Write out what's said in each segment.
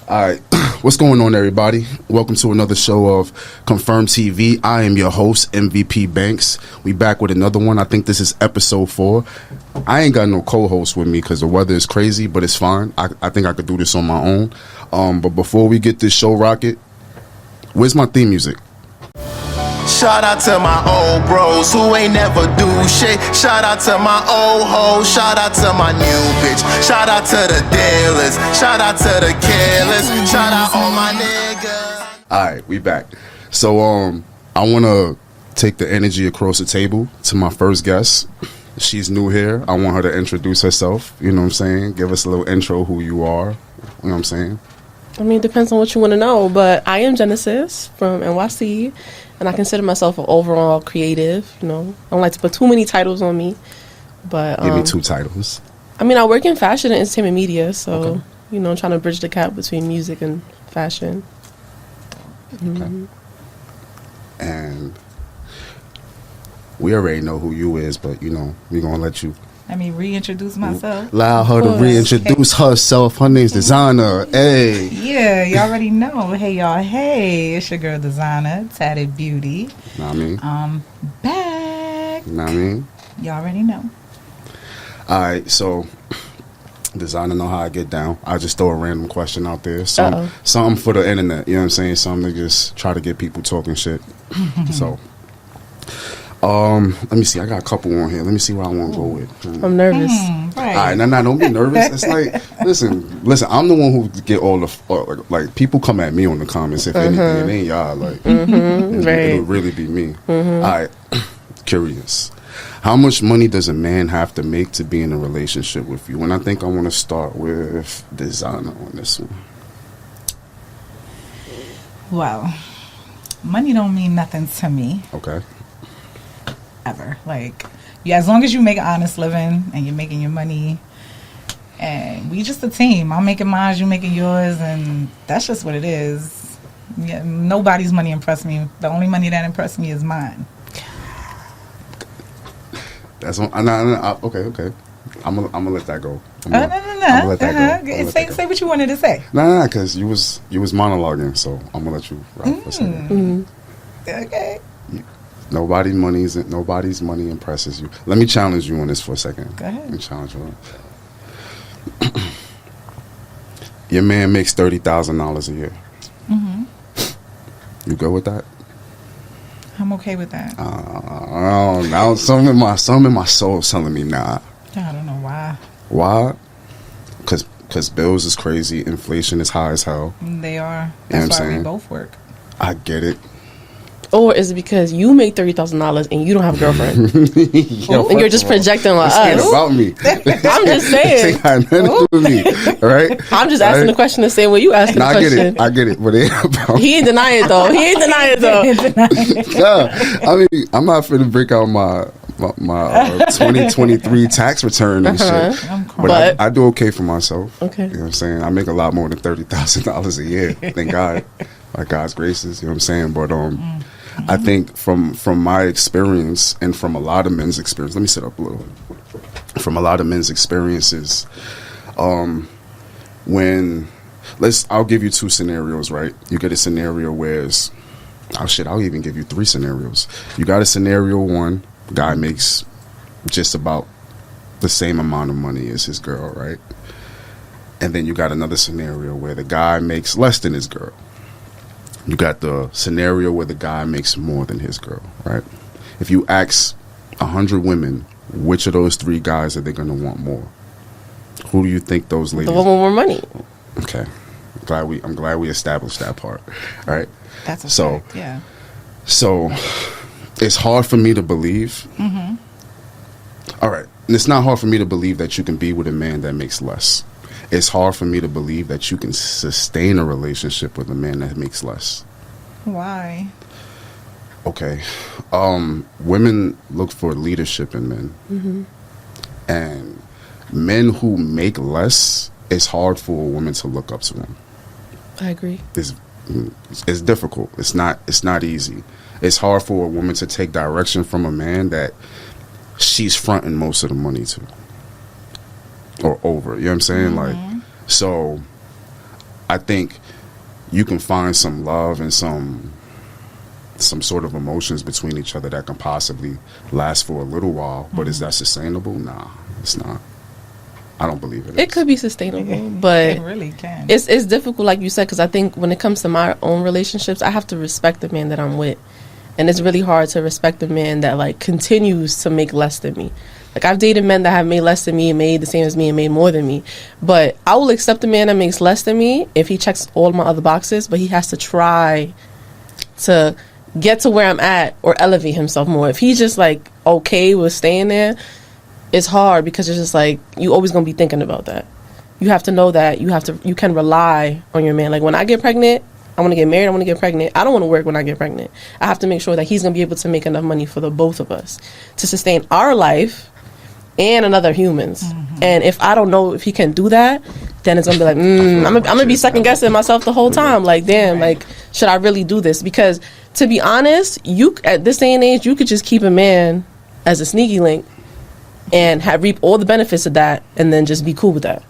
All right, what's going on, everybody? Welcome to another show of Confirmed TV. I am your host, MVP Banks. We back with another one. I think this is episode 4. I ain't got no co-host with me because the weather is crazy, but it's fine. I think I could do this on my own. But before we get this show rocket, where's my theme music? Shout out to my old bros who ain't never do shit. Shout out to my old hoes. Shout out to my new bitch. Shout out to the dealers. Shout out to the careless. Shout out all my niggas. Alright, we back. So I wanna take the energy across the table to my first guest. She's new here. I want her to introduce herself. You know what I'm saying? Give us a little intro who you are. You know what I'm saying? I mean, it depends on what you want to know, but I am Genesis from NYC, and I consider myself an overall creative. You know, I don't like to put too many titles on me, but Give me 2 titles. I mean, I work in fashion and entertainment media, so you know, I'm trying to bridge the gap between music and fashion. Okay. And we already know who you is, but you know, we're gonna let you reintroduce myself. allow her to reintroduce herself. Her name's Designer. Hey. Yeah, you already know. Hey, y'all. Hey, it's your girl Designer, Tatted Beauty. Know what I mean? Back. Know what I mean? You already know. All right, so Designer know how I get down. I just throw a random question out there. Something for the internet. You know what I'm saying? Something to just try to get people talking shit. So. Let me see. I got a couple on here. Let me see what I want to go with. I'm nervous. Right. All right, no, don't be nervous. It's like, listen. I'm the one who get all the like people come at me on the comments. If anything, it ain't y'all. Like, it'll really be me. All right, curious. How much money does a man have to make to be in a relationship with you? And I think I want to start with Designer on this one. Well, money don't mean nothing to me. Okay. Ever. Like, yeah, as long as you make an honest living and you're making your money, and we just a team. I'm making mine, you making yours, and that's just what it is. Yeah, nobody's money impressed me. The only money that impressed me is mine. That's on. Okay. I'm gonna let that go. I'm No. gonna let that go. Say what you wanted to say. No, because you was monologuing, so I'm gonna let you rock for a second. Okay. Nobody's money impresses you. Let me challenge you on this for a second. Go ahead. Let me challenge you. Your man makes $30,000 a year. You go with that? I'm okay with that. Now some in my soul is telling me nah. I don't know why. Why? Because bills is crazy. Inflation is high as hell. They are. You know That's what I'm why we saying? both work. I get it. Or is it because you make $30,000 and you don't have a girlfriend, Yo, and you're just projecting like this ain't us? about me. I'm just saying. This ain't got nothing to do with me. All right? I'm just asking the question the same way you asking the I question. I get it, but it ain't about He ain't denying it though. Yeah, I mean, I'm not finna break out my 2023 tax return and shit. But I do okay for myself. Okay. You know what I'm saying? I make a lot more than $30,000 a year. Thank God. By God's graces, you know what I'm saying? But I think from my experience and from a lot of men's experience, let me sit up a little. From a lot of men's experiences, I'll give you 2 scenarios, right? You get a scenario where I'll even give you 3 scenarios. You got a scenario 1, guy makes just about the same amount of money as his girl, right? And then you got another scenario where the guy makes less than his girl. You got the scenario where the guy makes more than his girl, right? If you ask 100 women, which of those 3 guys are they going to want more? Who do you think those ladies? The one with more money. Okay, I'm glad we established that part. All right. That's a fact, yeah. So it's hard for me to believe. All right, it's not hard for me to believe that you can be with a man that makes less. It's hard for me to believe that you can sustain a relationship with a man that makes less. Why? Okay. Women look for leadership in men. And men who make less, it's hard for a woman to look up to them. I agree. It's difficult. It's not easy. It's hard for a woman to take direction from a man that she's fronting most of the money to. Or over. You know what I'm saying? Like, so I think you can find some love and some sort of emotions between each other that can possibly last for a little while. But is that sustainable? Nah, it's not. I don't believe it. It could be sustainable, but It really can. it's difficult, like you said, because I think when it comes to my own relationships, I have to respect the man that I'm with, and it's really hard to respect the man that like continues to make less than me. Like I've dated men that have made less than me and made the same as me and made more than me, but I will accept a man that makes less than me if he checks all my other boxes, but he has to try to get to where I'm at or elevate himself more. If he's just like okay with staying there, it's hard because it's just like you always gonna be thinking about that. You have to know that you can rely on your man. Like when I get pregnant, I want to get married, I want to get pregnant. I don't want to work when I get pregnant. I have to make sure that he's gonna be able to make enough money for the both of us to sustain our life and another humans. And if I don't know if he can do that, then it's gonna be like, I'm gonna be second guessing myself the whole time. Like, damn, like should I really do this? Because to be honest, you at this day and age, you could just keep a man as a sneaky link and reap all the benefits of that, and then just be cool with that.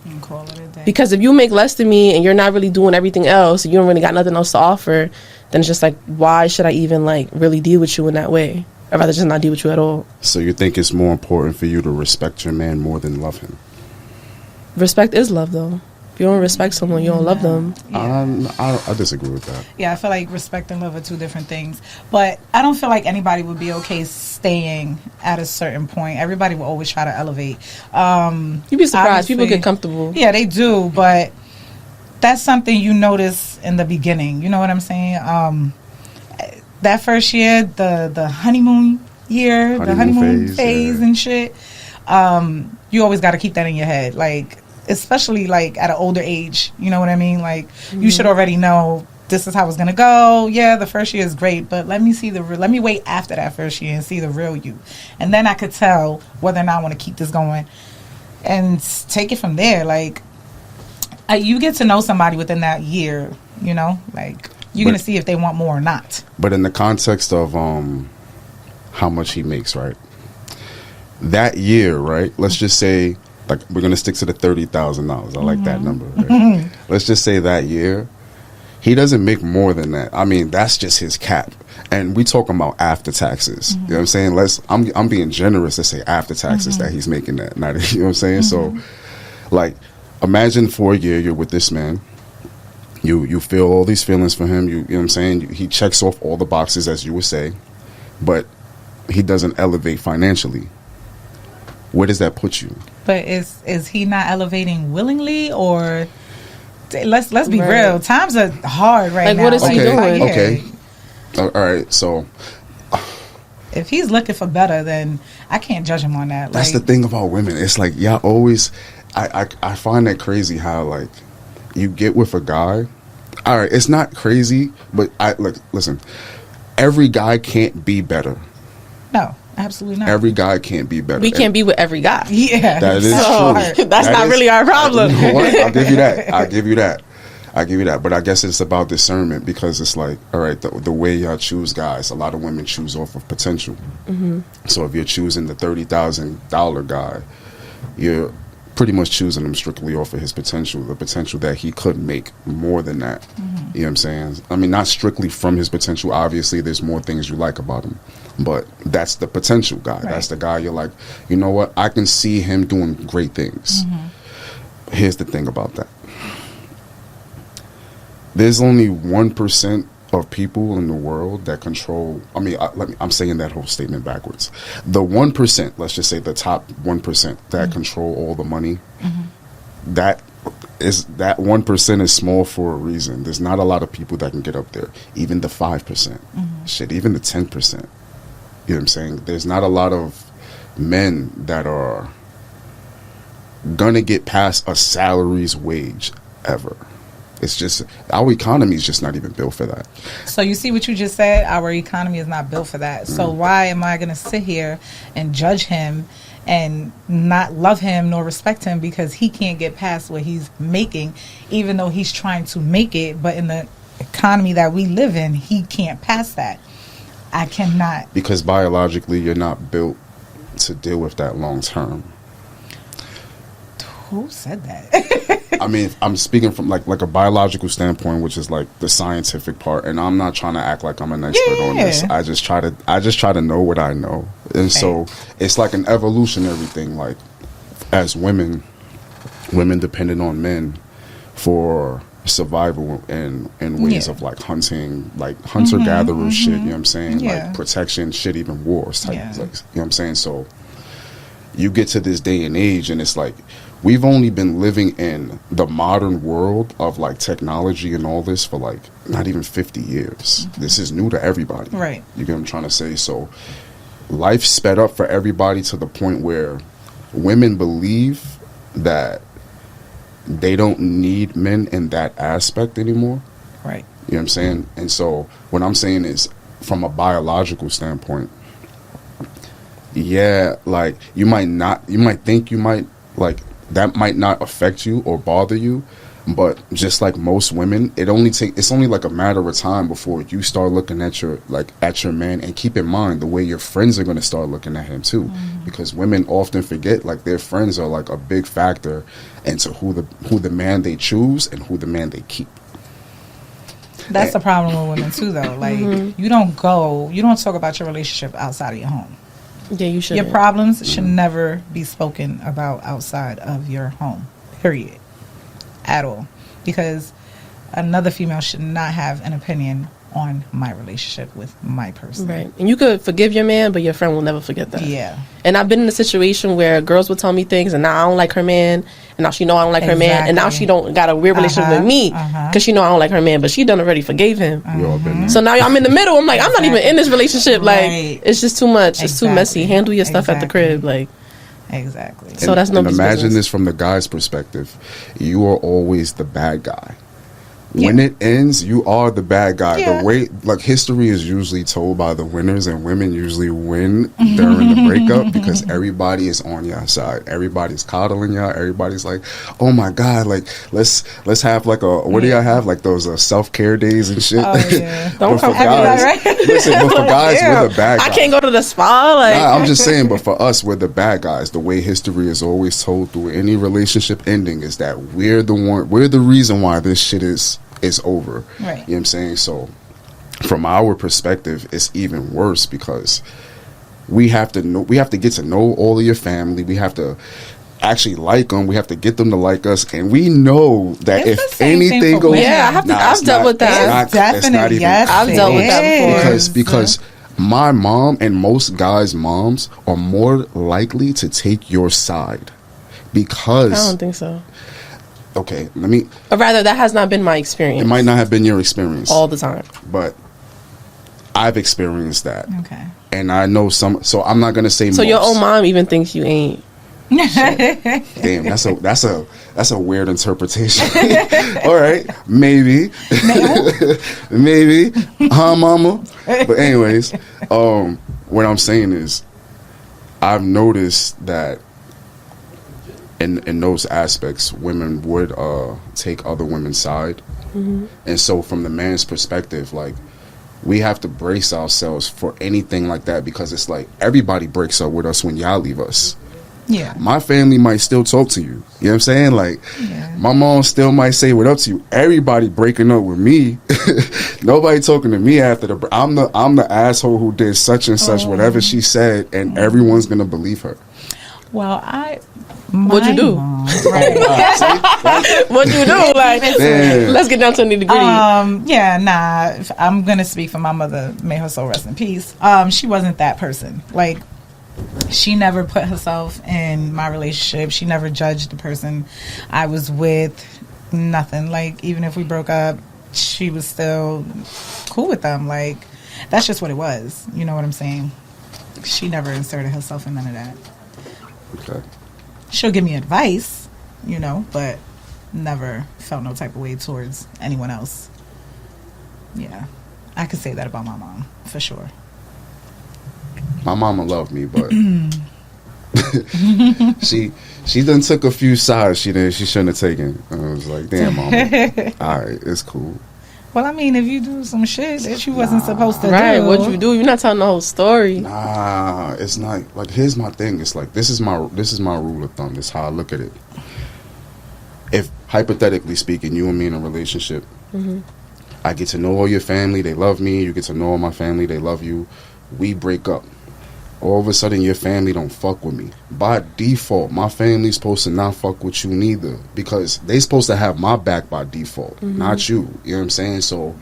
And call it a day. Because if you make less than me and you're not really doing everything else, you don't really got nothing else to offer, then it's just like, why should I even like really deal with you in that way? I'd rather just not deal with you at all. So you think it's more important for you to respect your man more than love him? Respect is love, though. If you don't respect someone, you don't love them. I disagree with that. Yeah, I feel like respect and love are two different things. But I don't feel like anybody would be okay staying at a certain point. Everybody will always try to elevate. You'd be surprised. People Obviously, get comfortable. Yeah, they do. But that's something you notice in the beginning. You know what I'm saying? That first year, the honeymoon year, the honeymoon phase and shit, you always got to keep that in your head. Like, especially like at an older age, you know what I mean? Like you should already know this is how it's gonna go. Yeah, the first year is great, but let me wait after that first year and see the real you, and then I could tell whether or not I want to keep this going and take it from there. Like you get to know somebody within that year, you know, like you're gonna see if they want more or not. But in the context of how much he makes, right? That year, right? Let's just say, like, we're gonna stick to the $30,000. I like that number. Right? Let's just say that year, he doesn't make more than that. I mean, that's just his cap, and we talking about after taxes. You know what I'm saying? I'm being generous to say after taxes that he's making that. Not, you know what I'm saying? So, like, imagine for a year you're with this man. You feel all these feelings for him. You know what I'm saying? He checks off all the boxes, as you would say, but he doesn't elevate financially. Where does that put you? But is he not elevating willingly, or let's be real? Times are hard right now. Like, what is he doing? Okay. All right. So if he's looking for better, then I can't judge him on that. That's the thing about women. It's like, y'all always, I find that crazy how, like, you get with a guy. All right, it's not crazy, but listen, every guy can't be better. No, absolutely not. Every guy can't be better. We can't be with every guy. Yeah, that is true. That's not really our problem. You know what? I'll give you that. I'll give you that. But I guess it's about discernment, because it's like, all right, the way y'all choose guys, a lot of women choose off of potential. So if you're choosing the $30,000 guy, you're pretty much choosing him strictly off of his potential, the potential that he could make more than that. You know what I'm saying? I mean, not strictly from his potential. Obviously, there's more things you like about him, but that's the potential guy. Right. That's the guy you're like, you know what? I can see him doing great things. Here's the thing about that. There's only 1% of people in the world that control. I mean, I'm saying that whole statement backwards. The 1%, let's just say the top 1% that control all the money, that 1% is small for a reason. There's not a lot of people that can get up there. Even the 5%, shit, even the 10%. You know what I'm saying? There's not a lot of men that are gonna get past a salary's wage ever. It's just, our economy is just not even built for that. So you see what you just said? Our economy is not built for that. So why am I going to sit here and judge him and not love him nor respect him because he can't get past what he's making, even though he's trying to make it, but in the economy that we live in, he can't pass that. I cannot. Because biologically, you're not built to deal with that long term. Who said that? I mean, I'm speaking from like a biological standpoint, which is like the scientific part, and I'm not trying to act like I'm an expert on this. I just try to know what I know, and so it's like an evolutionary thing. Like as women depended on men for survival and ways of like hunting, like hunter gatherer shit. You know what I'm saying? Like protection, shit, even wars type. Like, you know what I'm saying? So you get to this day and age, and it's like we've only been living in the modern world of like technology and all this for like not even 50 years. This is new to everybody. Right. You get what I'm trying to say? So life sped up for everybody to the point where women believe that they don't need men in that aspect anymore. Right. You know what I'm saying? And so what I'm saying is, from a biological standpoint, like you might think you might like that might not affect you or bother you, but just like most women, it's only like a matter of time before you start looking at your man. And keep in mind the way your friends are going to start looking at him too, because women often forget like their friends are like a big factor into who the man they choose and who the man they keep. That's the problem with women too, though. Like you don't talk about your relationship outside of your home. Yeah, you should. Your problems should never be spoken about outside of your home. Period. At all. Because another female should not have an opinion on my relationship with my person. Right. And you could forgive your man, but your friend will never forget that. Yeah. And I've been in a situation where girls would tell me things, and now I don't like her man, and now she know I don't like her man, and now she don't got a weird relationship with me because she know I don't like her man, but she done already forgave him. We all been there. So now I'm in the middle. I'm like, I'm not even in this relationship. Like, it's just too much. It's too messy. Handle your stuff at the crib. Like, exactly. So that's no business. Imagine this from the guy's perspective. You are always the bad guy. When it ends, you are the bad guy. The way, like, history is usually told by the winners, and women usually win during the breakup because everybody is on your side. Everybody's coddling y'all. Everybody's like, "Oh my God, like let's have like a what do y'all have like those self-care days and shit." Oh, yeah. Don't come guys, right? listen, but for guys, we're the bad guys. I can't go to the spa. Like, I'm just saying, but for us, we're the bad guys. The way history is always told through any relationship ending is that we're the reason why this shit is over. Right. You know what I'm saying? So from our perspective, it's even worse because we have to get to know all of your family. We have to actually like them. We have to get them to like us, and we know that It's the if same thing anything for goes, women. Yeah, I've dealt with that. Definitely, yes. I've dealt with that before. because my mom and most guys' moms are more likely to take your side because I don't think so. Okay, Or rather, that has not been my experience. It might not have been your experience all the time, but I've experienced that. Okay. And I know some, so I'm not gonna say. So most. your own mom even thinks you ain't. Damn, that's a weird interpretation. All right, maybe, maybe, mama. But anyways, what I'm saying is, I've noticed that in those aspects, women would take other women's side, and so from the man's perspective, like, we have to brace ourselves for anything like that because it's like everybody breaks up with us when y'all leave us. Yeah. My family might still talk to you. You know what I'm saying? Like, my mom still might say what up to you. Everybody breaking up with me. Nobody talking to me after the. I'm the asshole who did such and such, whatever she said, and everyone's gonna believe her. Well, What'd you do? What'd you do? Like, let's get down to the nitty gritty. Yeah, nah. I'm gonna speak for my mother. May her soul rest in peace. She wasn't that person. Like, she never put herself in my relationship. She never judged the person I was with. Nothing. Like, even if we broke up, she was still cool with them. Like, that's just what it was. You know what I'm saying? She never inserted herself in none of that. Okay. She'll give me advice, you know, but never felt no type of way towards anyone else. Yeah. I could say that about my mom, for sure. My mama loved me, but she done took a few sides she shouldn't have taken. I was like, damn, mama. All right, it's cool. Well, I mean, if you do some shit that you wasn't supposed to do. Right, what'd you do? You're not telling the whole story. Nah, it's not. Like, here's my thing. It's like, this is my rule of thumb. This is how I look at it. If hypothetically speaking, you and me in a relationship. I get to know all your family, they love me. You get to know all my family, they love you. We break up. All of a sudden, your family don't fuck with me. By default, my family's supposed to not fuck with you neither, because they supposed to have my back by default, not you. You know what I'm saying? So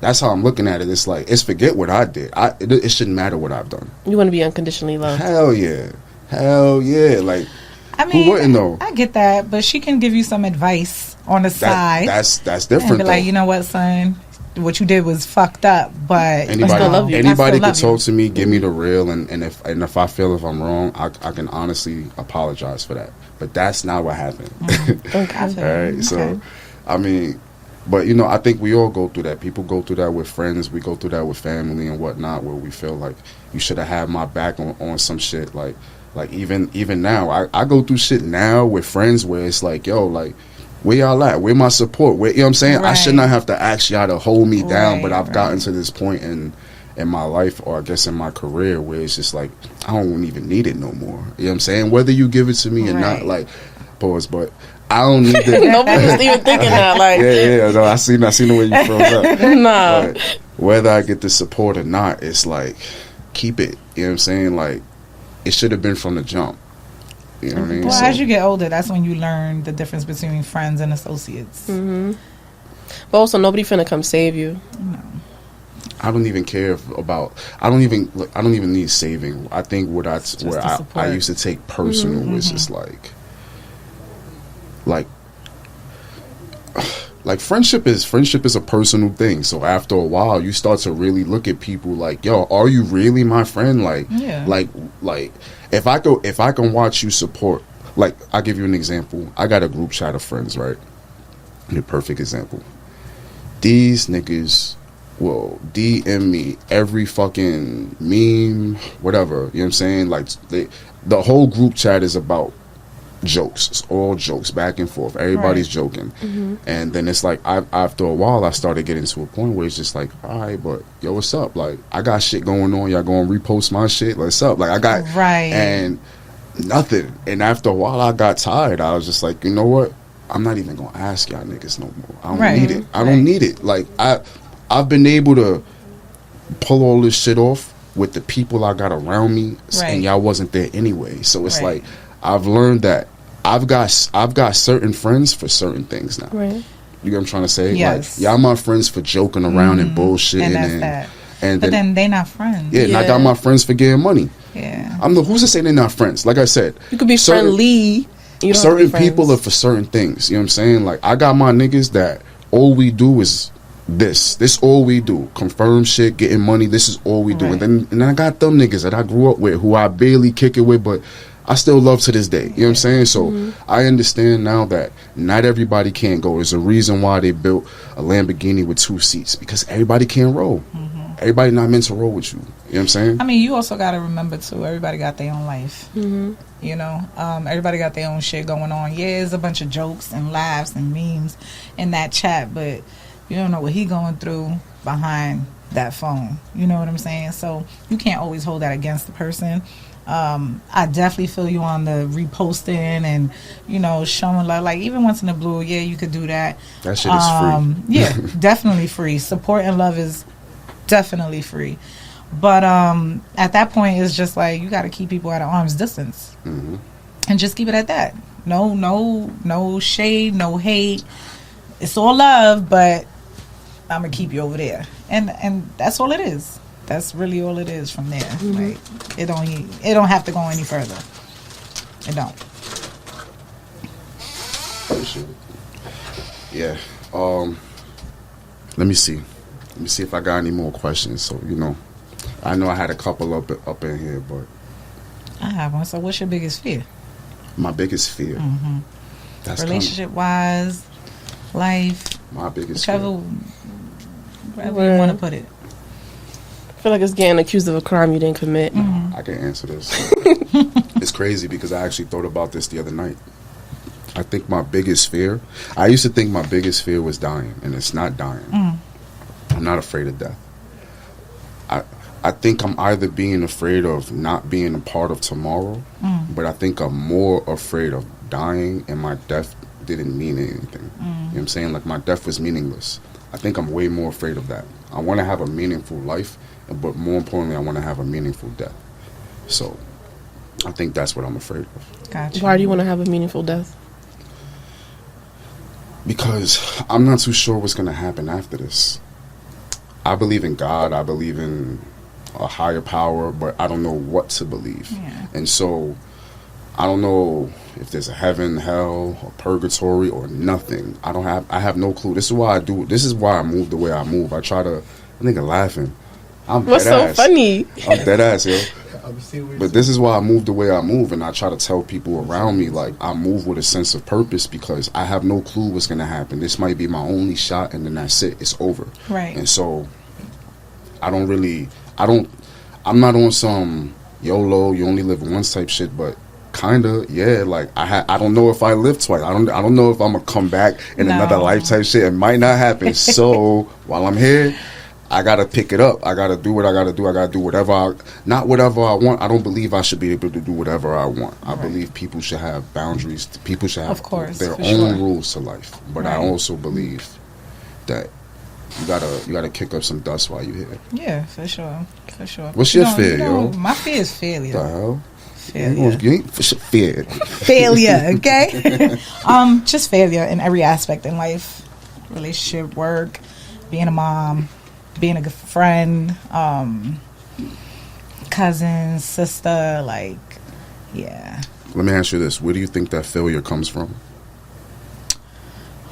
that's how I'm looking at it. It's like, it's forget what I did. It shouldn't matter what I've done. You want to be unconditionally loved. Hell yeah. Like, I mean, who wouldn't though? I get that, but she can give you some advice on the side. That's and different be though. like, you know what, son? What you did was fucked up, but I still love you. Anybody can I still love talk to me, give me the real, and if I feel if I'm wrong, I can honestly apologize for that. But that's not what happened. Okay. All right, so I mean, but you know, I think we all go through that. People go through that with friends. We go through that with family and whatnot, where we feel like you should have had my back on some shit. Like even now, I go through shit now with friends where it's like, yo, like, where y'all at? Where my support? Where, you know what I'm saying? Right. I should not have to ask y'all to hold me down, but I've Right. gotten to this point in my life, or I guess in my career, where it's just like, I don't even need it no more. You know what I'm saying? Whether you give it to me or not, Right. like, pause, but I don't need the... Nobody was even thinking that. Like, yeah, no, I seen the way you froze up. nah. But whether I get the support or not, it's like, keep it. You know what I'm saying? Like, it should have been from the jump. You know what I mean? Well, So- as you get older, that's when you learn the difference between friends and associates. But also, nobody finna come save you. I don't even care about. I don't even need saving. I think where the I support. used to take personal was just like friendship is a personal thing. So after a while, you start to really look at people like, yo, are you really my friend? Like, Yeah. like if I can watch you support. Like, I'll give you an example. I got a group chat of friends, right? A perfect example. These niggas will DM me every fucking meme, whatever. You know what I'm saying? Like, the whole group chat is about jokes. It's all jokes, back and forth. Everybody's joking. And then it's like, after a while, I started getting to a point where it's just like, all right, but yo, what's up? Like, I got shit going on. Y'all going to repost my shit? What's up? Like, I got... Right. And nothing. And after a while, I got tired. I was just like, you know what? I'm not even gonna ask y'all niggas no more. I don't Right. need it. I don't need it. Like, I've been able to pull all this shit off with the people I got around me, Right. and y'all wasn't there anyway. So it's Right. like, I've learned that I've got certain friends for certain things now. Right. You know what I'm trying to say? Yes. Like, y'all my friends for joking around and bullshitting, And that's that. and But then they not friends. yeah, and I got Yeah. my friends for getting money. Yeah. Who's to say they're not friends? Like I said, You could be certain- friendly. You don't have to certain be friends. people are for certain things. You know what I'm saying? Like, I got my niggas that all we do is this all we do. Confirm shit, getting money. This is all we do. Right. And then I got them niggas that I grew up with, who I barely kick it with, but I still love to this day. You know what I'm saying? So I understand now that not everybody can go. There's a reason why they built a Lamborghini with 2 seats, because everybody can't roll. Everybody not meant to roll with you. You know what I'm saying? I mean, you also got to remember, too, everybody got their own life. You know, everybody got their own shit going on. Yeah, there's a bunch of jokes and laughs and memes in that chat, but you don't know what he going through behind that phone. You know what I'm saying? So you can't always hold that against the person. I definitely feel you on the reposting and, you know, showing love. Like, even once in a blue, yeah, you could do that. That shit is free. Yeah, definitely free. Support and love is definitely free. But at that point, it's just like, you got to keep people at an arm's distance. And just keep it at that. No shade, no hate. It's all love, but I'm going to keep you over there. And that's all it is. That's really all it is from there. Like, it don't have to go any further. It don't. Yeah. Let me see. Let me see if I got any more questions. So, you know, I know I had a couple up in here, but I have one. So what's your biggest fear? my biggest fear. That's Relationship wise, life, my biggest whichever, fear. wherever you want to put it. I feel like it's getting accused of a crime you didn't commit. I can answer this. It's crazy because I actually thought about this the other night. I think my biggest fear, I used to think my biggest fear was dying, and it's not dying. I'm not afraid of death. I think I'm either being afraid of not being a part of tomorrow, but I think I'm more afraid of dying and my death didn't mean anything. You know what I'm saying? Like, my death was meaningless. I think I'm way more afraid of that. I want to have a meaningful life, but more importantly, I want to have a meaningful death. So I think that's what I'm afraid of. Gotcha. Why do you want to have a meaningful death? Because I'm not too sure what's going to happen after this. I believe in God. I believe in a higher power, but I don't know what to believe. Yeah. And so I don't know if there's a heaven, hell, or purgatory, or nothing. I have no clue. This is why I move the way I move. I think I'm laughing. I'm What's so dead ass. funny? I'm dead ass, yo. But this is why I move the way I move, and I try to tell people around me, like, I move with a sense of purpose because I have no clue what's going to happen. This might be my only shot, and then that's it. It's over. Right. And so I'm not on some YOLO, you only live once type shit, but kinda, yeah. Like, I don't know if I live twice. I don't know if I'm gonna come back in another life type shit. It might not happen. So while I'm here, I gotta pick it up. I gotta do what I gotta do. I gotta do not whatever I want. I don't believe I should be able to do whatever I want. I believe people should have boundaries. People should have their own rules to life. But I also believe that you gotta kick up some dust while you're here. Yeah, for sure. What's your fear, yo? My fear is failure. The hell? Failure. You ain't fear. Failure, okay? Just failure in every aspect in life. Relationship, work, being a mom, being a good friend, cousin, sister, like, yeah. Let me ask you this. Where do you think that failure comes from?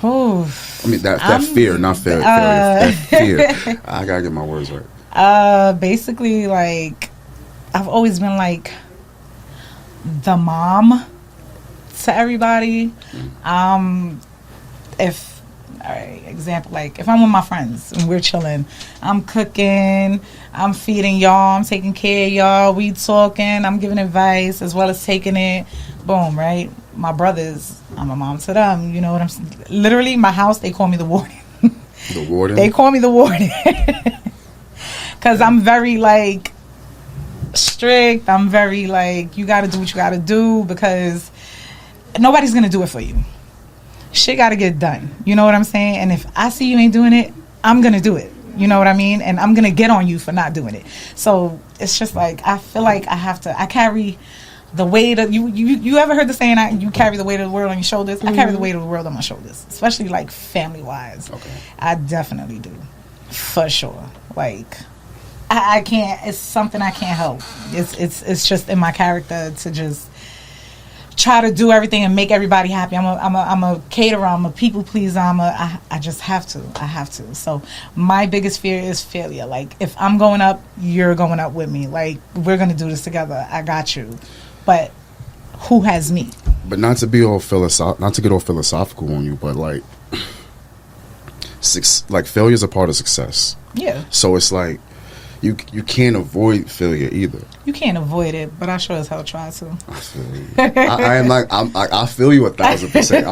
Oh, I mean, that fear, not failure. That fear. I gotta get my words right. Basically, like, I've always been, like, the mom to everybody. Example, like, if I'm with my friends and we're chilling, I'm cooking, I'm feeding y'all, I'm taking care of y'all, we talking, I'm giving advice as well as taking it. Boom, right? My brothers, I'm a mom to them. You know what I'm saying? Literally, my house, they call me the warden. The warden? They call me the warden. Because I'm very, like, strict. I'm very, like, you got to do what you got to do because nobody's going to do it for you. Shit got to get done. You know what I'm saying? And if I see you ain't doing it, I'm going to do it. You know what I mean? And I'm going to get on you for not doing it. So it's just like, I feel like I carry the weight of, you ever heard the saying, you carry the weight of the world on your shoulders? Mm-hmm. I carry the weight of the world on my shoulders, especially like family-wise. Okay. I definitely do. For sure. Like, I can't, it's something I can't help. It's just in my character to just try to do everything and make everybody happy. I'm a caterer. I'm a people pleaser. I just have to. I have to. So my biggest fear is failure. Like, if I'm going up, you're going up with me. Like, we're gonna do this together. I got you. But who has me? But not to get all philosophical on you, but like failure is a part of success. Yeah. So it's like you can't avoid failure either. You can't avoid it, but I sure as hell try to. I feel you. I feel you 1,000%.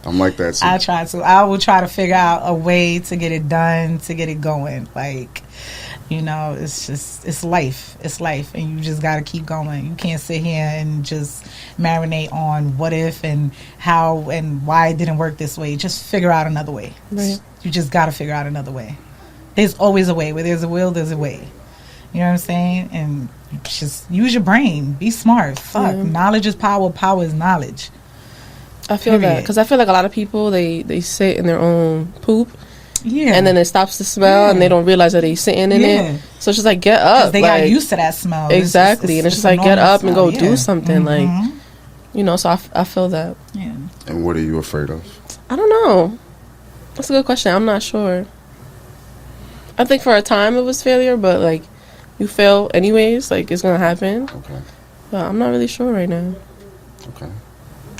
I'm like that too. I try to. I will try to figure out a way to get it done, to get it going. Like, you know, it's life. It's life, and you just got to keep going. You can't sit here and just marinate on what if and how and why it didn't work this way. Just figure out another way. Right. You just got to figure out another way. There's always a way. Where there's a will, there's a way. You know what I'm saying? And just use your brain. Be smart. Fuck. Yeah. Knowledge is power. Power is knowledge. I feel that. Because I feel like a lot of people, they sit in their own poop. Yeah. And then it stops to smell, and they don't realize that they sitting in it. So it's just like, get up. They got used to that smell. Exactly. And it's just like, get up and go do something. Mm-hmm. Like, you know, so I feel that. Yeah. And what are you afraid of? I don't know. That's a good question. I'm not sure. I think for a time it was failure, but like, you fail anyways. Like, it's gonna happen. Okay. But I'm not really sure right now. Okay.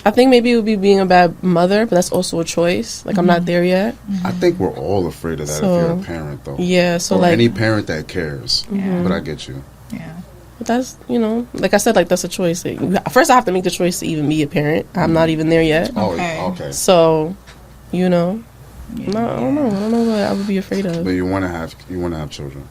I think maybe it would be being a bad mother, but that's also a choice. Like, I'm not there yet. I think we're all afraid of that if you're a parent, though. Yeah, so or like any parent that cares. But I get you. Yeah. But that's, you know, like I said, like, that's a choice. Like, first, I have to make the choice to even be a parent. I'm not even there yet. Oh, okay. So, you know, I don't know what I would be afraid of. But you want to have children.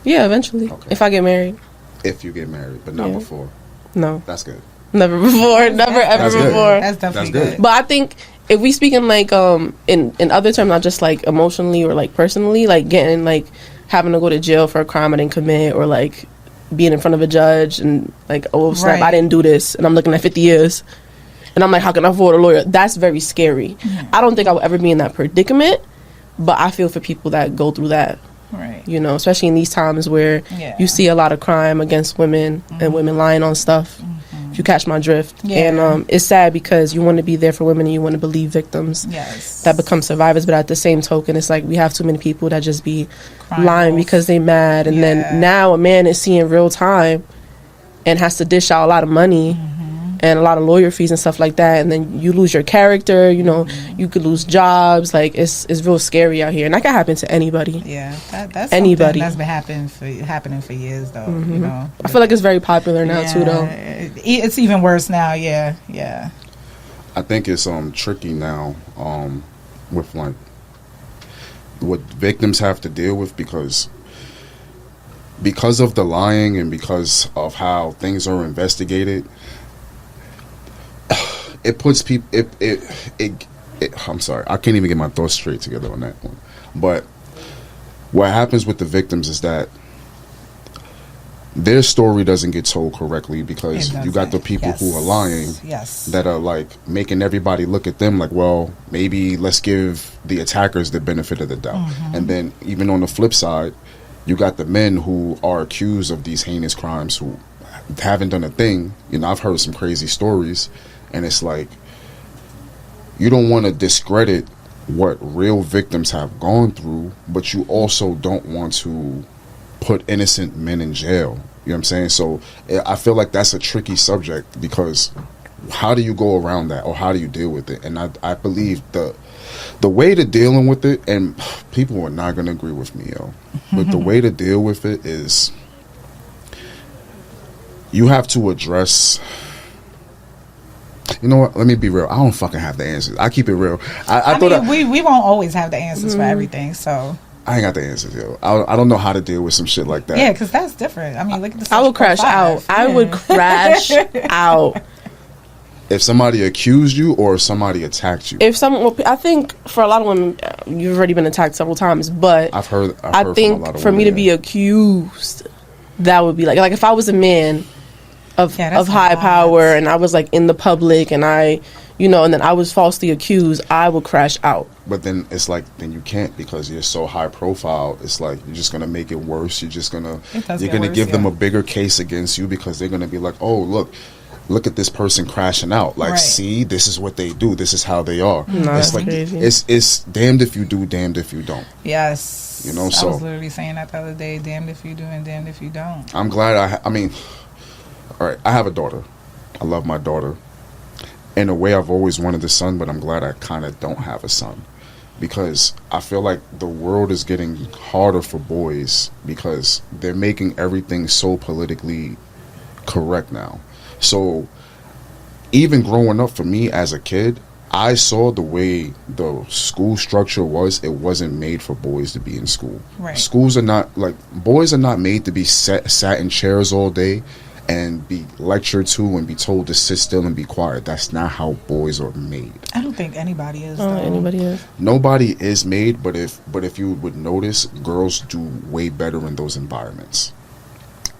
Yeah, eventually. Okay. If I get married. If you get married, but not before. No. That's good. Never before. Never ever That's good. before. That's definitely That's good. good. But I think if we speak in like in other terms, not just like emotionally or like personally, like getting like having to go to jail for a crime I didn't commit, or like being in front of a judge and like, oh snap, Right. I didn't do this, and I'm looking at 50 years, and I'm like, how can I afford a lawyer? That's very scary. I don't think I will ever be in that predicament, but I feel for people that go through that. Right. You know, especially in these times where Yeah. you see a lot of crime against women and women lying on stuff. If you catch my drift. Yeah. And it's sad because you want to be there for women and you want to believe victims Yes. that become survivors, but at the same token, it's like we have too many people that just be Crying lying wolf. because they mad, and Yeah. then now a man is seeing real time and has to dish out a lot of money and a lot of lawyer fees and stuff like that, and then you lose your character. You know, you could lose jobs. Like it's real scary out here, and that can happen to anybody. Yeah, that's Anybody. something that's been happening for years, though. You know, I feel like it's very popular now too, though. It's even worse now. Yeah, yeah. I think it's tricky now with like what victims have to deal with because of the lying and because of how things are investigated. It puts people. I'm sorry, I can't even get my thoughts straight together on that one. But what happens with the victims is that their story doesn't get told correctly because you got the people who are lying Yes. that are like making everybody look at them like, well, maybe let's give the attackers the benefit of the doubt. And then even on the flip side, you got the men who are accused of these heinous crimes who haven't done a thing. You know, I've heard some crazy stories, and it's like you don't want to discredit what real victims have gone through, but you also don't want to put innocent men in jail. You know what I'm saying? So I feel like that's a tricky subject because how do you go around that, or how do you deal with it? And I believe the way to dealing with it, and people are not going to agree with me, yo, but the way to deal with it is you have to address. You know what? Let me be real. I don't fucking have the answers. I keep it real. I thought mean, we won't always have the answers for everything, so. I ain't got the answers, yo. I don't know how to deal with some shit like that. Yeah, because that's different. I mean, look at the. I would crash out. I would crash out. If somebody accused you or if somebody attacked you. If someone, well, I think for a lot of women, you've already been attacked several times, but I've heard I from think a lot of for me women, to be accused, that would be like if I was a man of that's high a lot. power and I was like in the public and I, you know, and then I was falsely accused, I would crash out. But then it's like, then you can't because you're so high profile. It's like you're just gonna make it worse. You're just gonna give them a bigger case against you because they're gonna be like, oh look at this person crashing out. Like, Right. see, this is what they do. This is how they are. No, It's that's like crazy. it's damned if you do, damned if you don't. Yes. You know, I so- was literally saying that the other day. Damned if you do and damned if you don't. I'm glad I mean, all right, I have a daughter. I love my daughter. In a way, I've always wanted a son, but I'm glad I kind of don't have a son because I feel like the world is getting harder for boys because they're making everything so politically correct now. So even growing up for me as a kid, I saw the way the school structure was. It wasn't made for boys to be in school. Right. Schools are not like boys are not made to be sat in chairs all day and be lectured to and be told to sit still and be quiet. That's not how boys are made. I don't think anybody is. I don't though. think anybody is. Nobody is made, but if you would notice, girls do way better in those environments.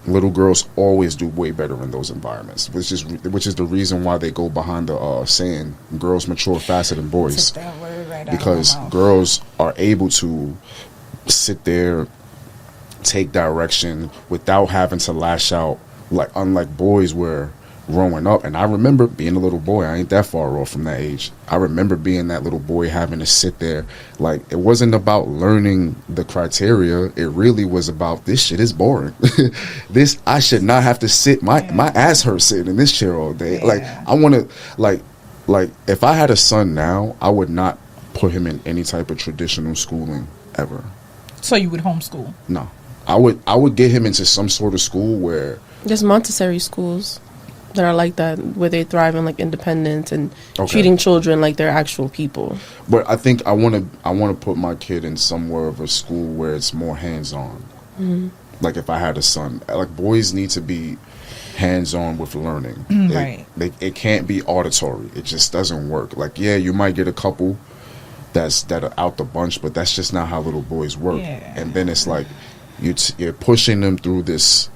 Little girls always do way better in those environments, which is the reason why they go behind the saying, girls mature faster than boys. Took that word right out of Because my mouth. girls are able to sit there, take direction without having to lash out, like unlike boys were growing up. And I remember being a little boy. I ain't that far off from that age. I remember being that little boy having to sit there. Like, it wasn't about learning the criteria. It really was about, this shit is boring. This, I should not have to sit. My ass hurts sitting in this chair all day. Yeah. Like, I want to, like if I had a son now, I would not put him in any type of traditional schooling ever. So you would homeschool? No. I would get him into some sort of school where There's Montessori schools that are like that, where they thrive in like independence and Okay. treating children like they're actual people. But I think I want to put my kid in somewhere of a school where it's more hands-on. Like if I had a son, like boys need to be hands-on with learning. Right. It can't be auditory. It just doesn't work. Like, yeah, you might get a couple that are out the bunch, but that's just not how little boys work. Yeah. And then it's like you're pushing them through this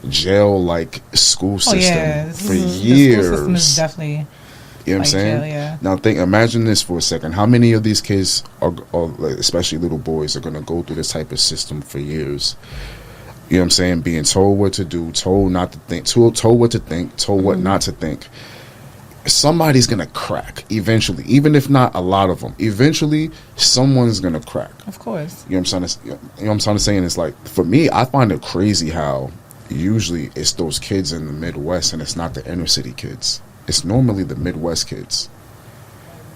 jail-like school system for years. The school system is definitely, you know what I'm like saying? jail, yeah. Now imagine this for a second. How many of these kids are like, especially little boys, are going to go through this type of system for years? You know what I'm saying? Being told what to do, told not to think, told what to think, told what not to think. Somebody's going to crack eventually, even if not a lot of them. Eventually, someone's going to crack. Of course. You know what I'm trying to say? It's like, for me, I find it crazy how usually it's those kids in the Midwest and it's not the inner city kids. It's normally the Midwest kids.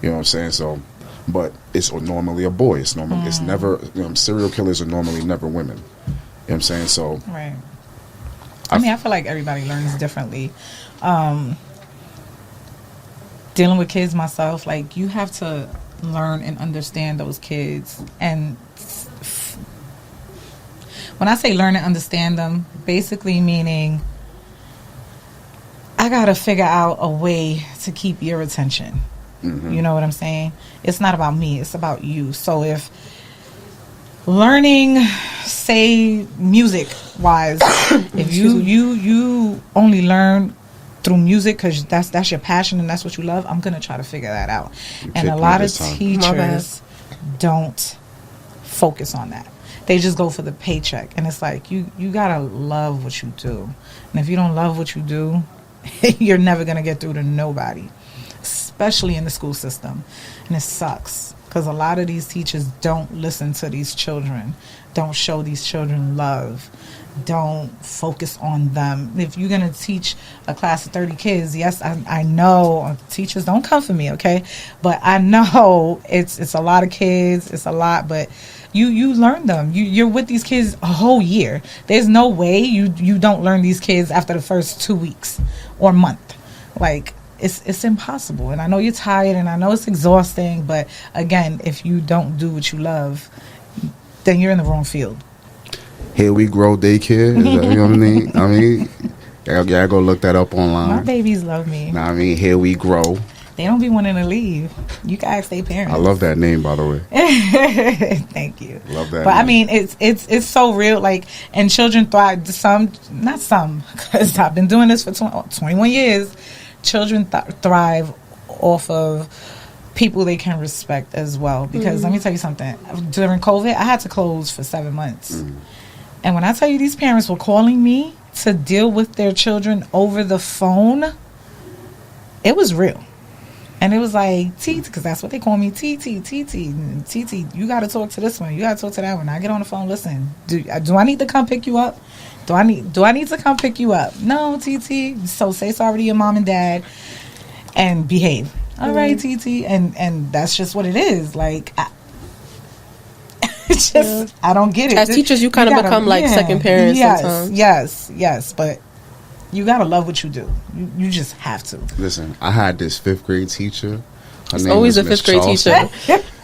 You know what I'm saying? So, but it's normally a boy. It's normally, it's never, serial killers are normally never women. You know what I'm saying? So, right. I mean, I feel like everybody learns differently. Dealing with kids myself, like, you have to learn and understand those kids. And when I say learn and understand them, basically meaning I got to figure out a way to keep your attention. Mm-hmm. You know what I'm saying? It's not about me. It's about you. So if learning, say, music-wise, if you only learn through music because that's your passion and that's what you love, I'm going to try to figure that out. And a lot of teachers don't focus on that. They just go for the paycheck. And it's like, you got to love what you do. And if you don't love what you do, you're never going to get through to nobody, especially in the school system. And it sucks because a lot of these teachers don't listen to these children, don't show these children love, don't focus on them. If you're going to teach a class of 30 kids, yes, I know teachers don't come for me, okay? But I know it's a lot of kids, it's a lot, but you learn them. You're with these kids a whole year. There's no way you don't learn these kids after the first 2 weeks or month. Like, it's impossible. And I know you're tired and I know it's exhausting, but again, if you don't do what you love, then you're in the wrong field. Here We Grow Daycare. Is that, you know what I mean? I mean, yeah, go look that up online. My babies love me. Nah, I mean, Here We Grow. They don't be wanting to leave. You guys stay parents. I love that name, by the way. Thank you. Love that. But name. I mean, it's so real. Like, and children thrive. Not some, because I've been doing this for 21 years. Children thrive off of people they can respect as well. Because let me tell you something. During COVID, I had to close for 7 months. And when I tell you these parents were calling me to deal with their children over the phone, it was real. And it was like, TT, because that's what they call me, TT, you got to talk to this one. You got to talk to that one. I get on the phone, listen, do I need to come pick you up? Do I need to come pick you up? No, TT. So say sorry to your mom and dad and behave. All right, TT. And that's just what it is. Like, it's just, I don't get it. As teachers, you kind of become like second parents sometimes. Yes. But you got to love what you do. You just have to. Listen, I had this 5th grade teacher. It's always a 5th grade teacher.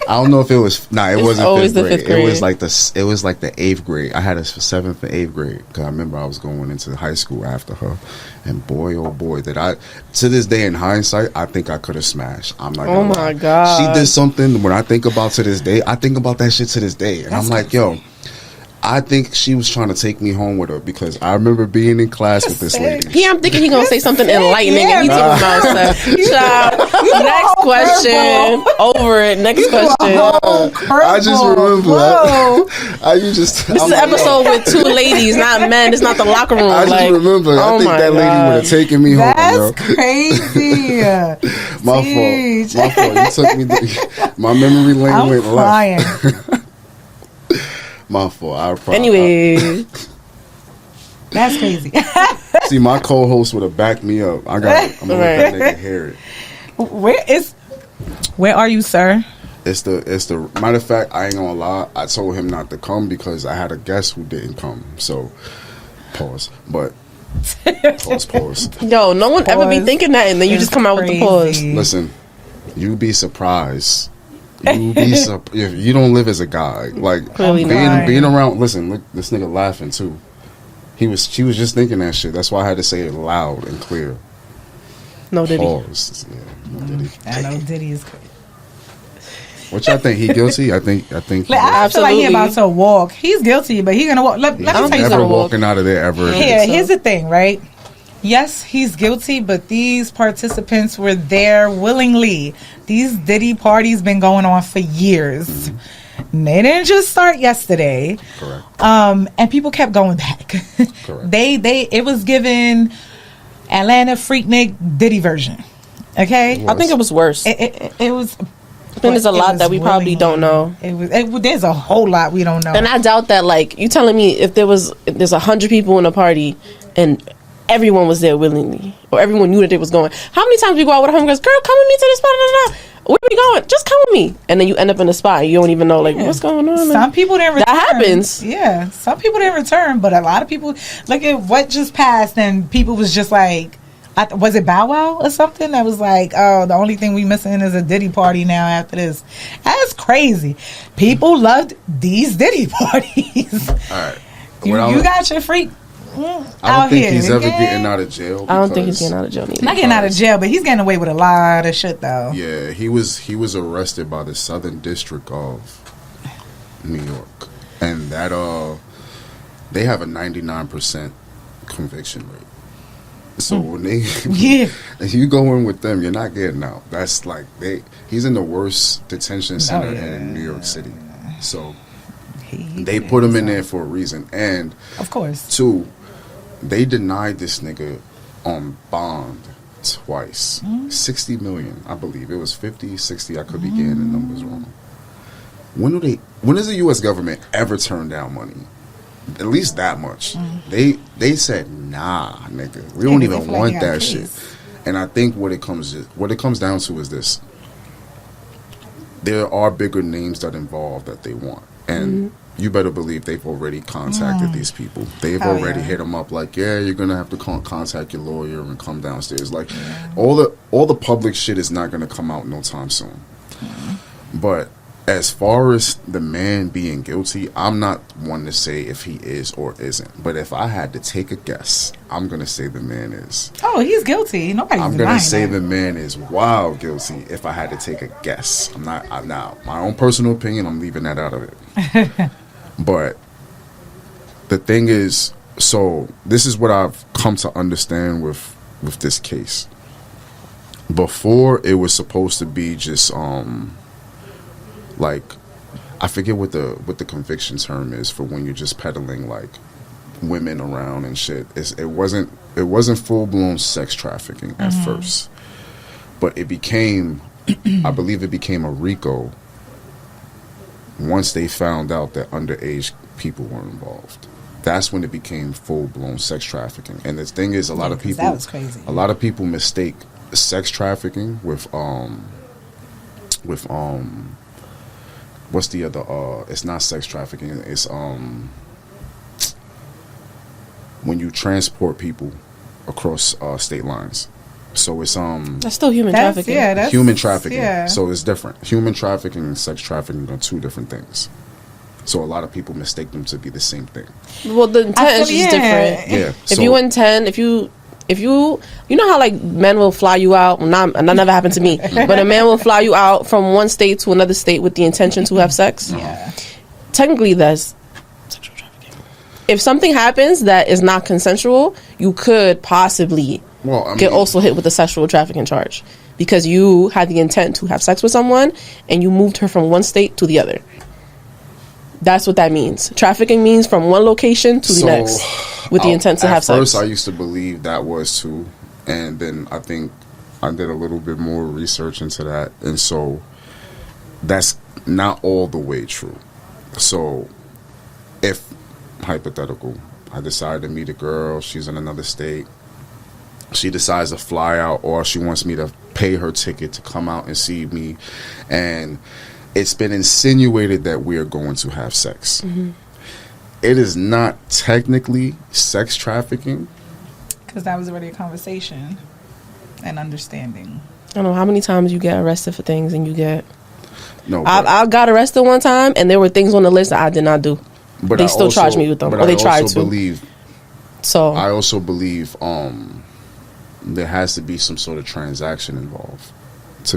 I don't know if it was. It wasn't always 5th grade. The 5th grade. It was like the 8th grade. I had a 7th and 8th grade because I remember I was going into high school after her, and boy, oh boy, did I! To this day, in hindsight, I think I could have smashed. I'm like, oh my god, she did something. When I think about to this day, I think about that shit to this day, and I'm like, yo. I think she was trying to take me home with her because I remember being in class with this lady. Yeah, I'm thinking he's going to say something enlightening and he talking about stuff. Next question. Over it. Next question. I just remember. This is an episode with 2 ladies, not men. It's not the locker room. I just remember. I think that lady would have taken me home. That's crazy. My fault. You took me. My memory lane went left. My fault. Anyway, that's crazy. See, my co-host would have backed me up. I'm gonna let that nigga hear it. Where are you, sir? It's the matter of fact, I ain't gonna lie. I told him not to come because I had a guest who didn't come. So, pause. But pause. Yo, no one ever be thinking that, and then you just come out with the pause. Listen, you'd be surprised. If you don't live as a guy, like being around. Listen, look, this nigga laughing too. She was just thinking that shit. That's why I had to say it loud and clear. No Diddy. Pause. Yeah, no Diddy. I know Diddy is crazy. What y'all think? He guilty? I think. Like, I feel like he about to walk. He's guilty, but he's gonna walk. Let me tell you never something. walking out of there ever. Here, here's the thing, right? Yes, he's guilty, but these participants were there willingly. These Diddy parties been going on for years. Mm-hmm. They didn't just start yesterday. Correct. And people kept going back. Correct. It was given Atlanta Freaknik Diddy version. Okay, I think it was worse. It was. I think there's a lot that we probably don't know. There's a whole lot we don't know. And I doubt that, like, you telling me if there's 100 people in a party and everyone was there willingly, or everyone knew that they was going. How many times we go out with our homegirls, girl, come with me to this spot, where are we going? Just come with me. And then you end up in a spot and you don't even know, like, what's going on. Some people didn't return. That happens. Yeah, some people didn't return, but a lot of people, look at what just passed, and people was just like, was it Bow Wow or something that was like, oh, the only thing we missing is a Diddy party now after this. That's crazy. People loved these Diddy parties. All right. You got your freak I don't think he's ever getting out of jail. I don't think he's getting out of jail either. Not getting out of jail, but he's getting away with a lot of shit, though. Yeah, he was arrested by the Southern District of New York, and that they have a 99% conviction rate. So when if you go in with them, you're not getting out. That's like he's in the worst detention center in New York City. So they put him in there for a reason, and of course, two, they denied this nigga on bond twice. 60 million, I believe. It was 50, 60, I could be getting the numbers wrong. When does the US government ever turn down money? At least that much. They said, nah, nigga, we don't even want that shit. And I think what it comes down to is this: there are bigger names that involve that they want, and you better believe they've already contacted these people. They've already hit them up like, yeah, you're gonna have to contact your lawyer and come downstairs. Like all the public shit is not gonna come out no time soon. But as far as the man being guilty, I'm not one to say if he is or isn't. But if I had to take a guess, I'm going to say the man is. Oh, he's guilty. Nobody's I'm going to say the man is wild guilty if I had to take a guess. I'm now, my own personal opinion, I'm leaving that out of it. But the thing is, so this is what I've come to understand with this case. Before, it was supposed to be just like, I forget what the conviction term is for when you're just peddling like women around and shit. It wasn't full blown sex trafficking at first, but it became, I believe it became a RICO once they found out that underage people were involved. That's when it became full blown sex trafficking. And the thing is, a lot of people, that was crazy. A lot of people mistake sex trafficking with what's the other it's not sex trafficking, it's when you transport people across state lines. So it's that's still human trafficking. Yeah, that's human trafficking. Yeah. So it's different. Human trafficking and sex trafficking are two different things. So a lot of people mistake them to be the same thing. Well, the intent is just different. Yeah. If you intend, if you know how like men will fly you out, that never happened to me, but a man will fly you out from one state to another state with the intention to have sex. Yeah. Technically, that's sexual trafficking. If something happens that is not consensual, you could possibly get also hit with a sexual trafficking charge because you had the intent to have sex with someone and you moved her from one state to the other. That's what that means. Trafficking means from one location to the next with the intent to have sex. At first, I used to believe that was too, and then I think I did a little bit more research into that, and so that's not all the way true. So if, hypothetical, I decide to meet a girl, she's in another state, she decides to fly out, or she wants me to pay her ticket to come out and see me, and it's been insinuated that we are going to have sex. It is not technically sex trafficking. Because that was already a conversation and understanding. I don't know how many times you get arrested for things and you get... No, I got arrested one time and there were things on the list that I did not do. But they still charged me with them. But or they I tried also to. believe So I also believe there has to be some sort of transaction involved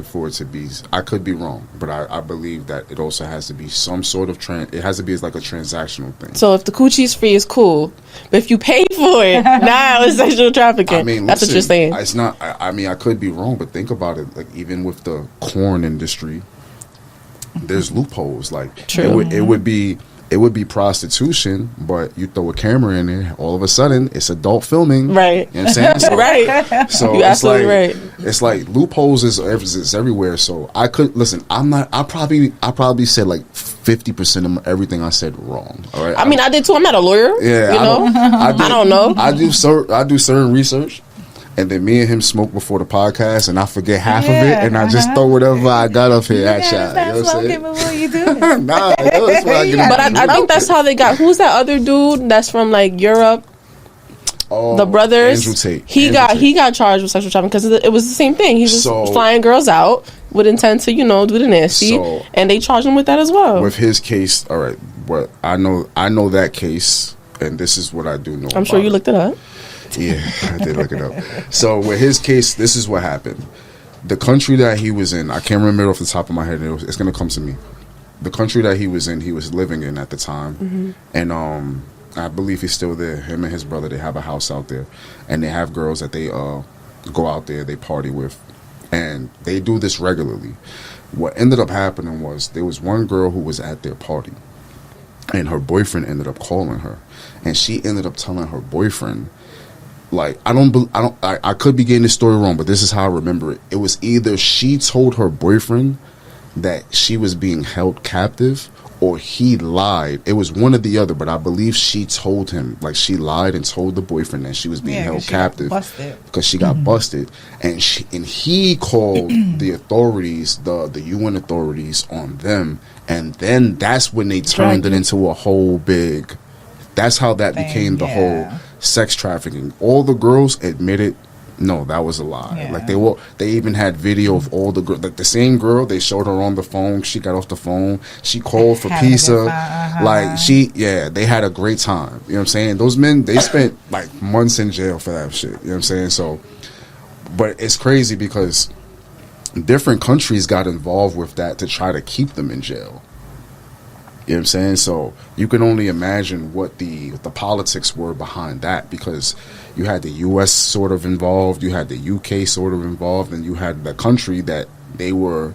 for it to be. I could be wrong, but I believe that it also has to be some sort of it has to be like a transactional thing. So if the coochie's free, it's cool, but if you pay for it, now it's sexual trafficking. I mean, that's what you're saying. It's not. I mean, I could be wrong, but think about it. Like even with the corn industry, there's loopholes. Like True. It would be prostitution, but you throw a camera in there, all of a sudden it's adult filming. Right. You know what I'm saying? So, Right. So You're it's like, absolutely right. It's like loopholes is everywhere. So I could listen. I probably said like 50% of everything I said wrong. All right. I mean, I did too. I'm not a lawyer. Yeah. You know. I don't know. I do certain research. And then me and him smoke before the podcast, and I forget half of it, and I just throw whatever I got up here at y'all. You know what I'm saying? Before you do it. Nah, that's what I get. But I think that's how they got. Who's that other dude that's from like Europe? The brothers. Andrew Tate. He got charged with sexual trafficking because it was the same thing. He was flying girls out with intent to do the nasty, and they charged him with that as well. With his case, all right. What I know that case, and this is what I do know. I'm sure you looked it up. Yeah, I did look it up. So with his case, this is what happened. The country that he was in, I can't remember it off the top of my head. It's going to come to me. The country that he was in, he was living in at the time. And I believe he's still there. Him and his brother, they have a house out there. And they have girls that they go out there, they party with. And they do this regularly. What ended up happening was there was one girl who was at their party. And her boyfriend ended up calling her. And she ended up telling her boyfriend, like, I could be getting this story wrong, but this is how I remember it. It was either she told her boyfriend that she was being held captive, or he lied. It was one or the other, but I believe she told him, like, she lied and told the boyfriend that she was being held captive because she got busted, and he called the authorities, the UN authorities, on them, and then that's when they turned it into a whole big. That's how that became the whole sex trafficking. All the girls admitted, no, that was a lie. Yeah. Like they even had video of all the girls. Like the same girl, they showed her on the phone. She got off the phone. She called for pizza. Like they had a great time. You know what I'm saying? Those men, they spent like months in jail for that shit. You know what I'm saying? So, but it's crazy because different countries got involved with that to try to keep them in jail. You know what I'm saying? So you can only imagine what the politics were behind that, because you had the U.S. sort of involved, you had the U.K. sort of involved, and you had the country that they were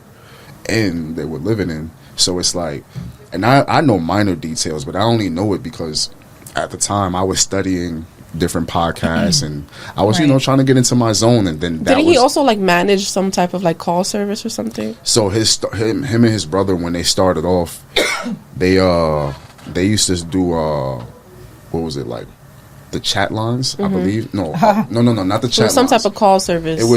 living in. So it's like, and I know minor details, but I only know it because at the time I was studying different podcasts and I was trying to get into my zone, and then didn't he also like manage some type of like call service or something? So him and his brother, when they started off, they used to do what was it, like the chat lines, I believe. No, not the chat lines. Some type of call service. It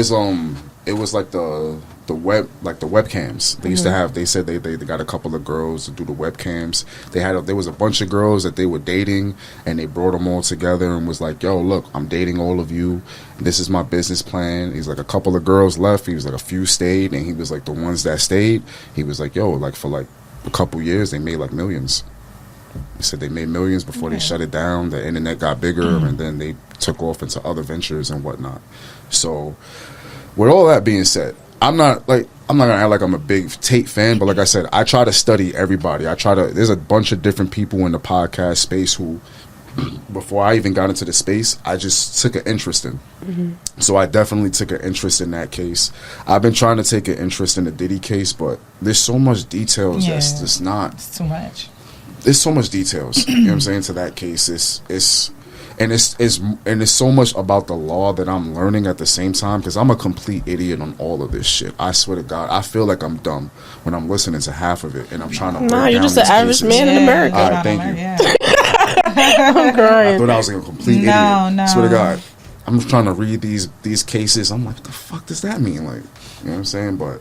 was like the web, like the webcams. They used to have. They said they got a couple of girls to do the webcams. There was a bunch of girls that they were dating, and they brought them all together and was like, "Yo, look, I'm dating all of you. This is my business plan." He's like, a couple of girls left. He was like, a few stayed, and he was like, the ones that stayed, he was like, "Yo, like for like a couple years, they made like millions." He said they made millions before they shut it down. The internet got bigger, and then they took off into other ventures and whatnot. So, with all that being said, I'm not gonna act like I'm a big Tate fan, but like I said, I try to study everybody. There's a bunch of different people in the podcast space who, before I even got into the space, I just took an interest in. So I definitely took an interest in that case. I've been trying to take an interest in the Diddy case, but there's so much details that's just not. It's too much. There's so much details, you know what I'm saying, to that case. It's so much about the law that I'm learning at the same time, because I'm a complete idiot on all of this shit. I swear to God, I feel like I'm dumb when I'm listening to half of it, and I'm trying to. Nah, you're just an average man in America. All right, thank you. I'm crying. I thought I was like a complete idiot. I swear to God, I'm just trying to read these cases. I'm like, what the fuck does that mean? Like, you know what I'm saying? But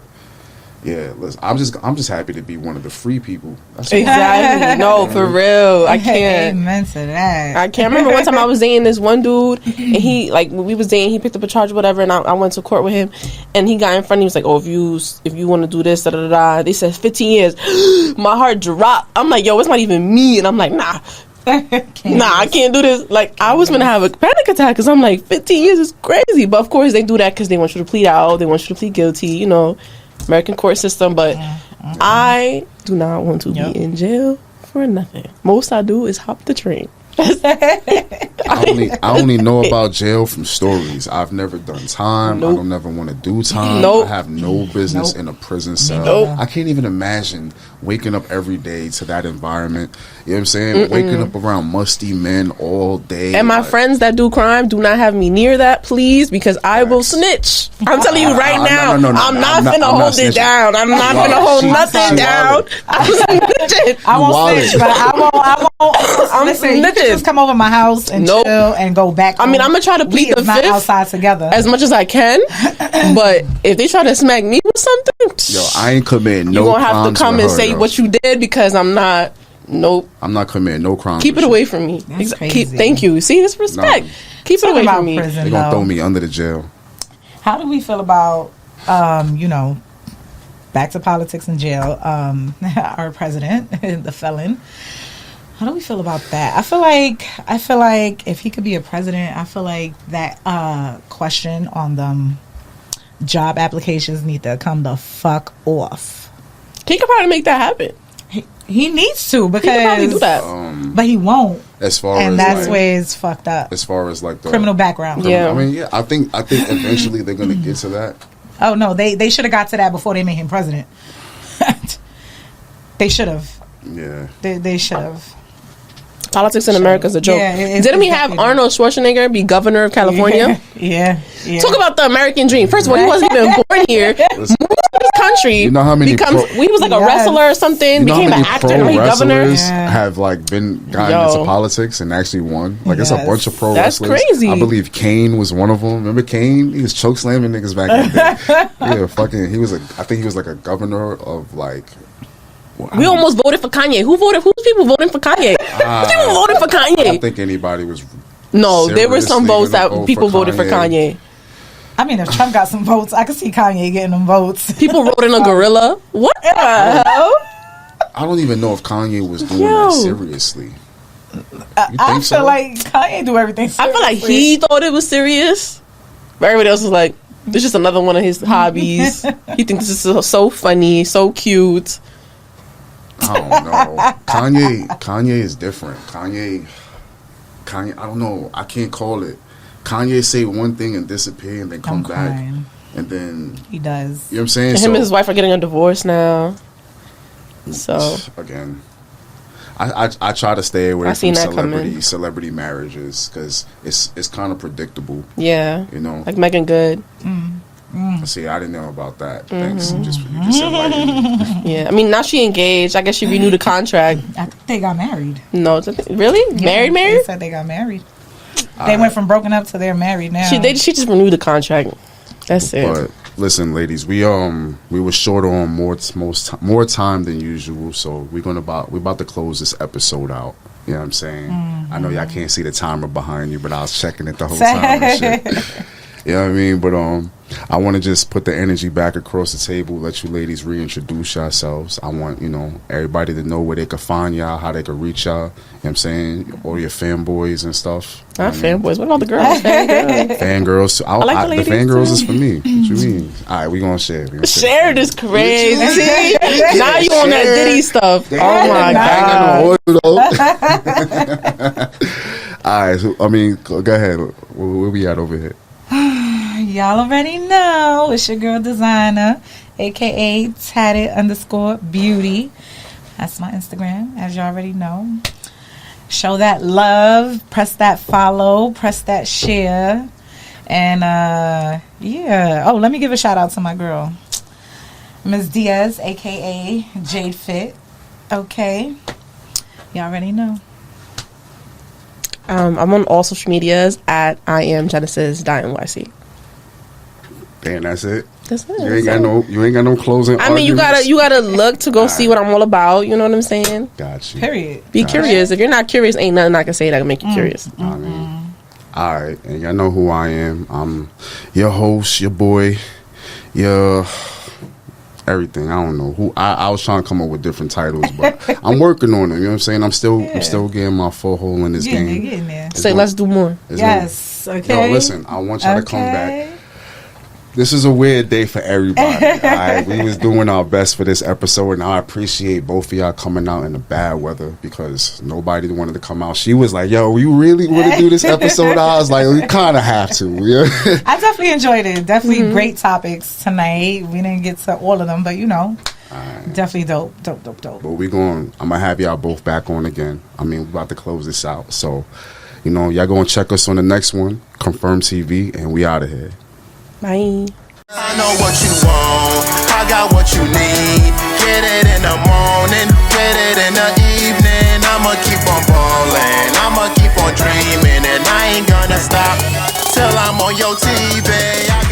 yeah, listen, I'm just happy to be one of the free people. That's exactly. No, for real. I can't. Amen to that. I can't remember one time I was dating this one dude, and he, like, when we was dating, he picked up a charge or whatever, and I went to court with him, and he got in front, he was like, oh, if you want to do this, da da da. They said 15 years. My heart dropped. I'm like, yo, it's not even me, and I'm like, nah. Nah, I can't do this. Like, I was gonna have a panic attack because I'm like, 15 years is crazy. But of course, they do that because they want you to plead out. They want you to plead guilty. You know, American court system. But I do not want to be in jail for nothing. Most I do is hop the train. I only know about jail from stories. I've never done time. Nope. I don't ever want to do time. Nope. I have no business in a prison cell. Nope. I can't even imagine waking up every day to that environment. You know what I'm saying? Waking up around musty men all day. And my friends that do crime, do not have me near that, please, because I will snitch. I'm telling you right now, no, I'm not finna I'm not hold it snitching. down. I'm not finna hold nothing down. I'm snitching. I won't Wallet. snitch, but I won't. I'm Listen, you can snitching. just come over my house and Nope. chill and go back. I mean, home. I'm gonna try to plead We the is not fifth outside together. as much as I can, but if they try to smack me with something, Yo, I ain't committing no you're gonna have crimes to come with and her, say yo. what you did because I'm not. Nope. I'm not committing no crimes. Keep with it you. away from me. That's Keep. crazy. Thank you. See, this respect. No. Keep it Talking away about from me. prison, They're gonna though. throw me under the jail. How do we feel about, you know, back to politics and jail? Our president, the felon. How do we feel about that? I feel like if he could be a president, I feel like that question on them job applications need to come the fuck off. He could probably make that happen. He needs to He because could probably do that. but he won't, As far and as that's like, where it's fucked up. as far as like the Criminal background. Yeah. I mean, yeah, I think eventually they're gonna get to that. Oh no, they should have got to that before they made him president. They should have. Yeah. They should have. Politics in America is a joke. Yeah, Didn't we have Arnold Schwarzenegger be governor of California? Yeah. Talk about the American dream. First of all, he wasn't even born here. Moved to this country. You know how many he was like a Yes. wrestler or something. You know how became an many actor. pro Now he's governor. wrestlers Yeah. have like gotten Yo. into politics and actually won? Like it's a Yes. bunch of pro That's wrestlers. crazy. I believe Kane was one of them. Remember Kane? He was choke slamming niggas back in the day. Yeah, fucking. I think he was like a governor of like. Well, I We don't- almost voted for Kanye. Who's people voting for Kanye? Who's people voting for I don't Kanye? think anybody was. No, there were some seriously votes gonna that vote people for voted for Kanye. I mean, if Trump got some votes, I could see Kanye getting them votes. People wrote in a gorilla. What the hell? I don't even know if Kanye was doing Yo. that seriously. You think I so? feel like Kanye do everything. I feel like seriously. he thought it was serious. But everybody else was like, this is just another one of his hobbies. He thinks this is so funny, so cute. I don't know. Kanye is different. Kanye, I don't know. I can't call it. Kanye say one thing and disappear and then come I'm back. crying. And then, He does. you know what I'm saying? And him and his wife are getting a divorce now. So Again, I try to stay away I from seen that coming. celebrity marriages because it's kind of predictable. yeah, You know? like Megan Good. See, I didn't know about that. Mm-hmm. Thanks. You just enlightened me. Yeah, I mean now she engaged. I guess she renewed the contract. I think they got married. No, really? Yeah, They Married? said they got married. They went from broken up to they're married now. She just renewed the contract. That's it. But listen, ladies, we were short on more time than usual, so we're about to close this episode out. You know what I'm saying? I know y'all can't see the timer behind you, but I was checking it the whole time and shit. You know what I mean? But I want to just put the energy back across the table, let you ladies reintroduce yourselves. I want, everybody to know where they could find y'all, how they could reach y'all. You know what I'm saying? All your fanboys and stuff. Not fanboys. What about the girls? Fangirls. Fangirls. I like the the ladies, fangirls too. is for me. What you mean? All right, we gonna share. Shared is crazy. Now you on that Diddy stuff. Oh my god. All right, so, I mean, go ahead. Where we at over here? Y'all already know it's your girl Designer, aka Tatted_Beauty. That's my Instagram, as you already know. Show that love, press that follow, press that share, and yeah. Oh, let me give a shout out to my girl, Ms. Diaz, aka Jade Fit. Okay, y'all already know. I'm on all social medias at IamGenesis.nyc. Damn, that's it. That's it. You ain't got no closing. I mean, you gotta look to go see what I'm all about. You know what I'm saying? Got you. Period. Be curious. If you're not curious, ain't nothing I can say that can make you curious. I mean, all right, and y'all know who I am. I'm your host, your boy, your everything. I don't know who. I was trying to come up with different titles, but I'm working on it. You know what I'm saying? I'm still getting my foothold in this game. You're getting there. Say, let's do more. Yes. Okay. Yo, listen, I want y'all to come back. This is a weird day for everybody. All right? We was doing our best for this episode, and I appreciate both of y'all coming out in the bad weather because nobody wanted to come out. She was like, yo, you really want to do this episode? I was like, we kind of have to. Yeah. I definitely enjoyed it. Definitely great topics tonight. We didn't get to all of them, but definitely dope. But I'm going to have y'all both back on again. I mean, we're about to close this out. So, y'all going to check us on the next one, Confirm TV, and we out of here. Bye. I know what you want, I got what you need. Get it in the morning, get it in the evening. I'ma keep on ballin', I'ma keep on dreaming, and I ain't gonna stop till I'm on your TV.